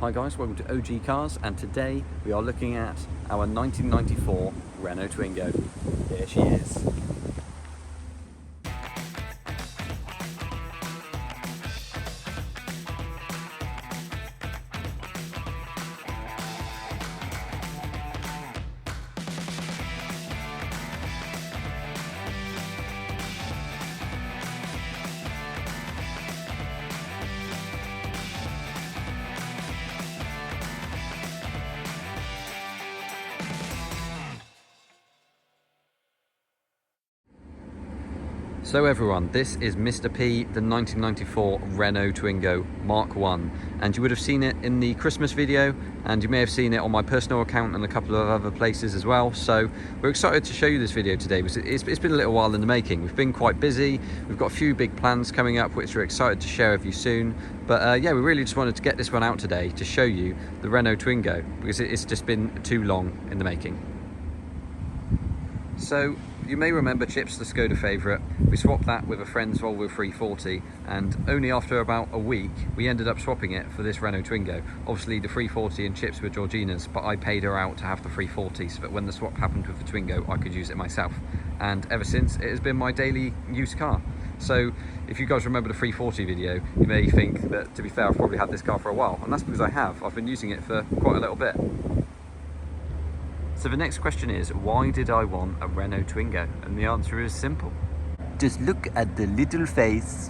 Hi guys, welcome to OG Cars, and today we are looking at our 1994 Renault Twingo. Here she is. So everyone, this is Mr. P, the 1994 Renault Twingo Mark 1, and you would have seen it in the Christmas video, and you may have seen it on my personal account and a couple of other places as well. So we're excited to show you this video today because it's been a little while in the making. We've been quite busy, we've got a few big plans coming up which we're excited to share with you soon, but yeah, we really just wanted to get this one out today to show you the Renault Twingo because it's just been too long in the making. So you may remember Chips, the Skoda favourite. We swapped that with a friend's Volvo 340, and only after about a week we ended up swapping it for this Renault Twingo. Obviously the 340 and Chips were Georgina's, but I paid her out to have the 340 so that when the swap happened with the Twingo I could use it myself, and ever since it has been my daily use car. So if you guys remember the 340 video, you may think that, to be fair, I've probably had this car for a while, and that's because I have. I've been using it for quite a little bit. So the next question is, why did I want a Renault Twingo? And the answer is simple. Just look at the little face.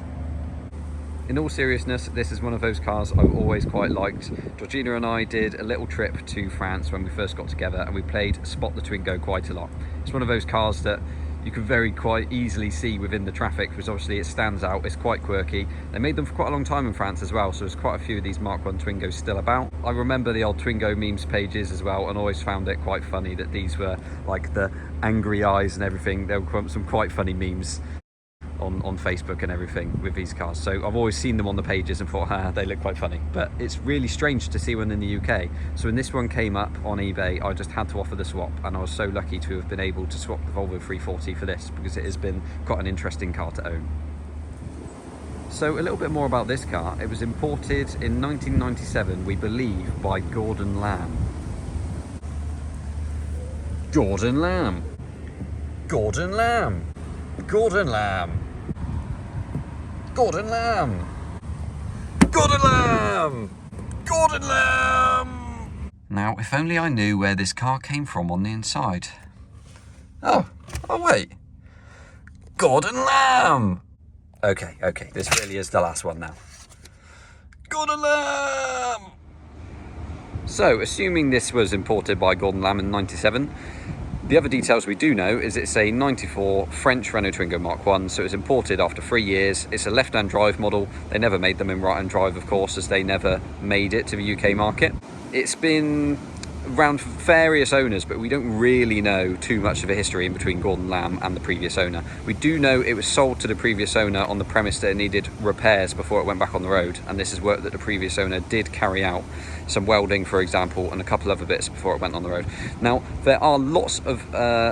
In all seriousness, this is one of those cars I've always quite liked. Georgina and I did a little trip to France when we first got together, and we played Spot the Twingo quite a lot. It's one of those cars that you can quite easily see within the traffic, because obviously it stands out, it's quite quirky. They made them for quite a long time in France as well, so there's quite a few of these Mark 1 Twingos still about. I remember the old Twingo memes pages as well, and always found it quite funny that these were like the angry eyes and everything. There were some quite funny memes on Facebook and everything with these cars, so I've always seen them on the pages and thought, they look quite funny. But it's really strange to see one in the UK. So when this one came up on eBay, I just had to offer the swap, and I was so lucky to have been able to swap the Volvo 340 for this, because it has been quite an interesting car to own. So a little bit more about this car. It was imported in 1997, we believe, by Gordon Lamb. Gordon Lamb! Gordon Lamb! Gordon Lamb! Gordon Lamb! Gordon Lamb! Gordon Lamb! Now, if only I knew where this car came from on the inside. Oh wait. Gordon Lamb! Okay, this really is the last one now. Gordon Lamb! So, assuming this was imported by Gordon Lamb in 97, the other details we do know is it's a 94 French Renault Twingo Mark 1, so it was imported after 3 years. It's a left-hand drive model. They never made them in right-hand drive, of course, as they never made it to the UK market. It's been around various owners, but we don't really know too much of a history in between Gordon Lamb and the previous owner. We do know it was sold to the previous owner on the premise that it needed repairs before it went back on the road, and this is work that the previous owner did carry out, some welding for example, and a couple other bits before it went on the road. Now there are lots of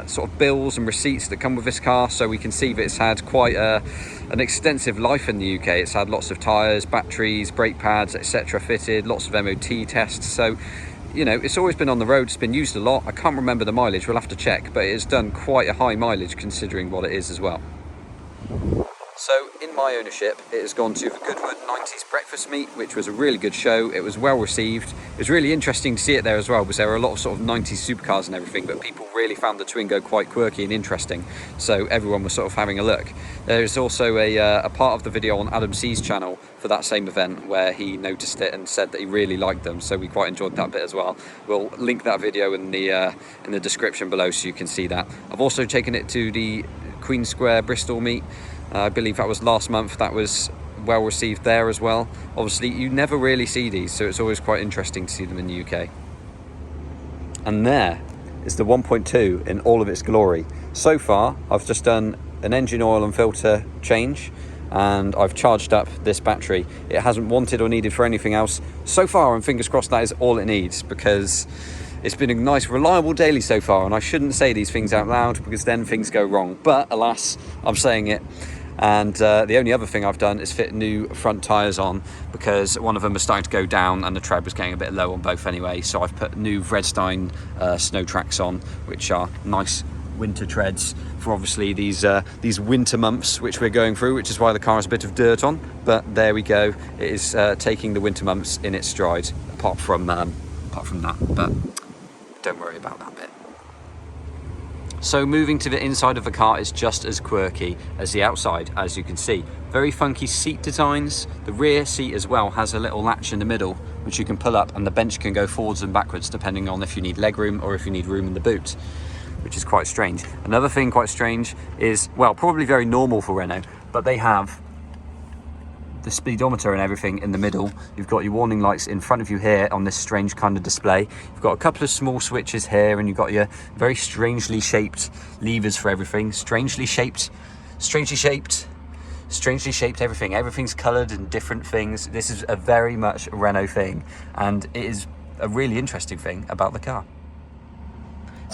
sort of bills and receipts that come with this car, so we can see that it's had quite an extensive life in the UK. It's had lots of tyres, batteries, brake pads, etc. fitted, lots of MOT tests, so you know, it's always been on the road, it's been used a lot. I can't remember the mileage, we'll have to check, but it's done quite a high mileage considering what it is as well. So in my ownership, it has gone to the Goodwood 90s Breakfast Meet, which was a really good show. It was well received. It was really interesting to see it there as well, because there were a lot of sort of 90s supercars and everything, but people really found the Twingo quite quirky and interesting, so everyone was sort of having a look. There's also a part of the video on Adam C's channel for that same event where he noticed it and said that he really liked them, so we quite enjoyed that bit as well. We'll link that video in the description below so you can see that. I've also taken it to the Queen Square Bristol meet. I believe that was last month. That was well received there as well. Obviously you never really see these, so it's always quite interesting to see them in the UK. And there is the 1.2 in all of its glory. So far I've just done an engine oil and filter change, and I've charged up this battery. It hasn't wanted or needed for anything else so far, and fingers crossed that is all it needs, because it's been a nice reliable daily so far, and I shouldn't say these things out loud because then things go wrong, but alas, I'm saying it. And the only other thing I've done is fit new front tyres on, because one of them was starting to go down and the tread was getting a bit low on both anyway. So I've put new Vredstein snow tracks on, which are nice winter treads for obviously these winter months which we're going through, which is why the car has a bit of dirt on. But there we go, it is taking the winter months in its stride, apart from that, but don't worry about that bit. So moving to the inside of the car is just as quirky as the outside, as you can see. Very funky seat designs. The rear seat as well has a little latch in the middle which you can pull up, and the bench can go forwards and backwards depending on if you need leg room or if you need room in the boot, which is quite strange. Another thing quite strange is, well, probably very normal for Renault, but they have the speedometer and everything in the middle. You've got your warning lights in front of you here on this strange kind of display. You've got a couple of small switches here, and you've got your very strangely shaped levers for everything. Strangely shaped everything. Everything's coloured in different things. This is a very much Renault thing, and it is a really interesting thing about the car.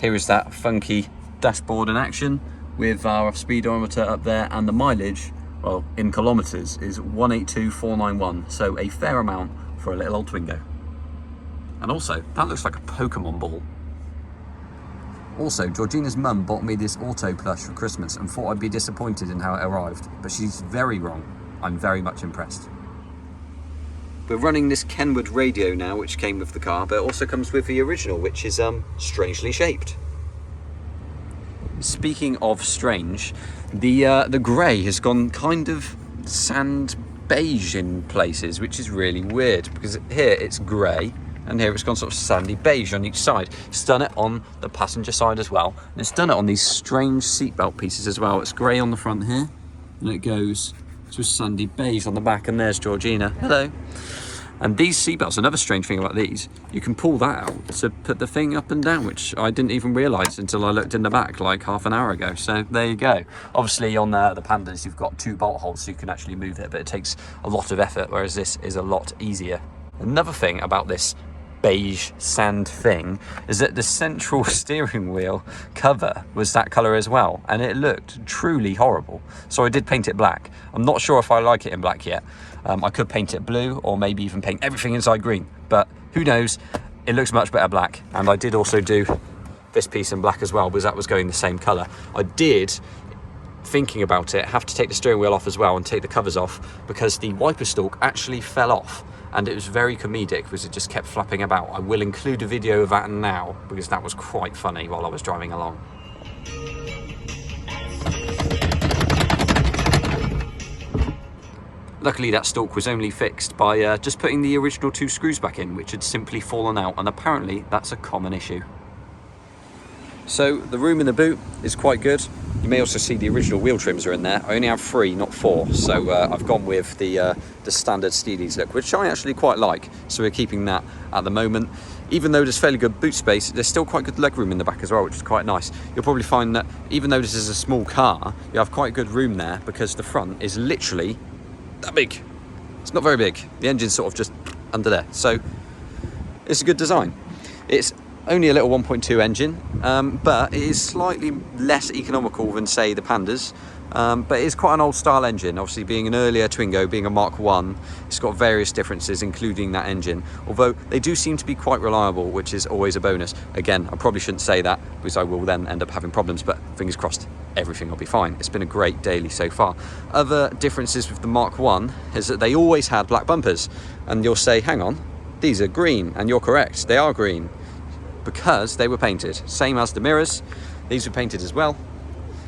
Here is that funky dashboard in action with our speedometer up there, and the mileage, well, in kilometres, is 182,491, so a fair amount for a little old Twingo. And also, that looks like a Pokemon ball. Also, Georgina's mum bought me this Auto plush for Christmas and thought I'd be disappointed in how it arrived, but she's very wrong. I'm very much impressed. We're running this Kenwood radio now, which came with the car, but it also comes with the original, which is strangely shaped. Speaking of strange, the grey has gone kind of sand beige in places, which is really weird, because here it's grey and here it's gone sort of sandy beige on each side. It's done it on the passenger side as well, and it's done it on these strange seatbelt pieces as well. It's grey on the front here, and it goes to sandy beige on the back, and there's Georgina. Hello. And these seatbelts, another strange thing about these, you can pull that out to put the thing up and down, which I didn't even realise until I looked in the back like half an hour ago. So there you go. Obviously on the Pandas you've got 2 bolt holes so you can actually move it, but it takes a lot of effort, whereas this is a lot easier. Another thing about this beige sand thing is that the central steering wheel cover was that colour as well, and it looked truly horrible. So I did paint it black. I'm not sure if I like it in black yet. I could paint it blue, or maybe even paint everything inside green, but who knows. It looks much better black. And I did also do this piece in black as well, because that was going the same colour. I did, thinking about it, have to take the steering wheel off as well and take the covers off, because the wiper stalk actually fell off, and it was very comedic because it just kept flapping about. I will include a video of that now, because that was quite funny while I was driving along. Luckily that stalk was only fixed by just putting the original 2 screws back in, which had simply fallen out, and apparently that's a common issue. So the room in the boot is quite good. You may also see the original wheel trims are in there. I only have 3, not 4, so I've gone with the standard Steelies look, which I actually quite like, so we're keeping that at the moment. Even though there's fairly good boot space, there's still quite good legroom in the back as well, which is quite nice. You'll probably find that even though this is a small car, you have quite good room there, because the front is literally that big. It's not very big. The engine's sort of just under there, so it's a good design. It's only a little 1.2 engine, but it is slightly less economical than, say, the Pandas, but it's quite an old style engine. Obviously, being an earlier Twingo, being a Mark 1, it's got various differences, including that engine, although they do seem to be quite reliable, which is always a bonus. Again, I probably shouldn't say that, because I will then end up having problems, but fingers crossed, everything will be fine. It's been a great daily so far. Other differences with the Mark 1 is that they always had black bumpers, and you'll say, hang on, these are green, and you're correct, they are green, because they were painted. Same as the mirrors, these were painted as well,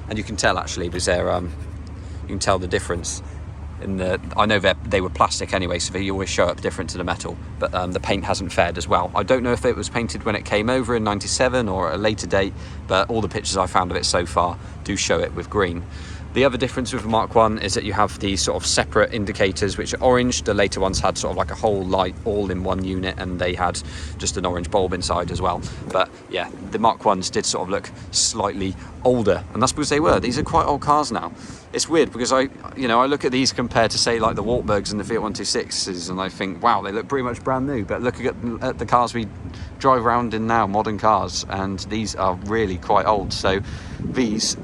and you can tell actually, because they're you can tell the difference in the, I know they were plastic anyway, so they always show up different to the metal, but the paint hasn't fared as well. I don't know if it was painted when it came over in 97 or at a later date, but all the pictures I found of it so far do show it with green. The other difference with the Mark 1 is that you have these sort of separate indicators, which are orange. The later ones had sort of like a whole light all in one unit, and they had just an orange bulb inside as well. But yeah, the Mark 1s did sort of look slightly older, and that's because they were. These are quite old cars now. It's weird because I look at these compared to, say, like the Wartburgs and the Fiat 126s, and I think, wow, they look pretty much brand new. But looking at the cars we drive around in now, modern cars, and these are really quite old. So these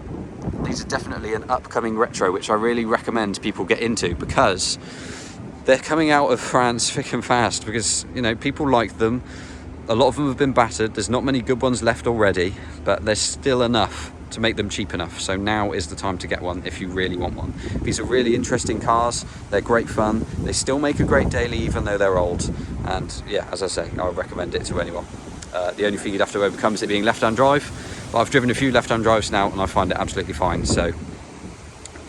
these are definitely an upcoming retro, which I really recommend people get into, because they're coming out of France thick and fast, because, you know, people like them. A lot of them have been battered. There's not many good ones left already, but there's still enough to make them cheap enough. So now is the time to get one if you really want one. These are really interesting cars. They're great fun. They still make a great daily even though they're old. And yeah, as I say, I would recommend it to anyone. The only thing you'd have to overcome is it being left-hand drive. But I've driven a few left-hand drives now and I find it absolutely fine. So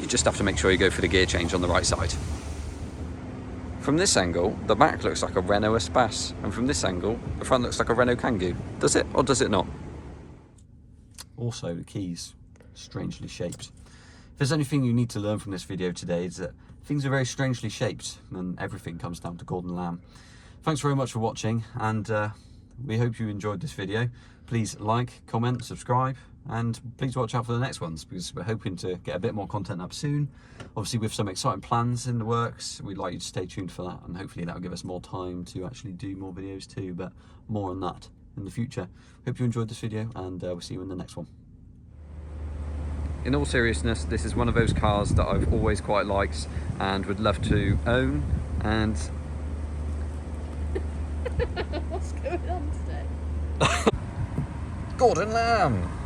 you just have to make sure you go for the gear change on the right side. From this angle, the back looks like a Renault Espace, and from this angle, the front looks like a Renault Kangoo. Does it, or does it not? Also, the keys, strangely shaped. If there's anything you need to learn from this video today, it's that things are very strangely shaped, and everything comes down to Gordon Lamb. Thanks very much for watching, and we hope you enjoyed this video. Please like, comment, subscribe, and please watch out for the next ones, because we're hoping to get a bit more content up soon. Obviously with some exciting plans in the works. We'd like you to stay tuned for that, and hopefully that will give us more time to actually do more videos too, but more on that in the future. Hope you enjoyed this video, and we'll see you in the next one. In all seriousness, this is one of those cars that I've always quite liked and would love to own, and What's going on today? Gordon Lamb!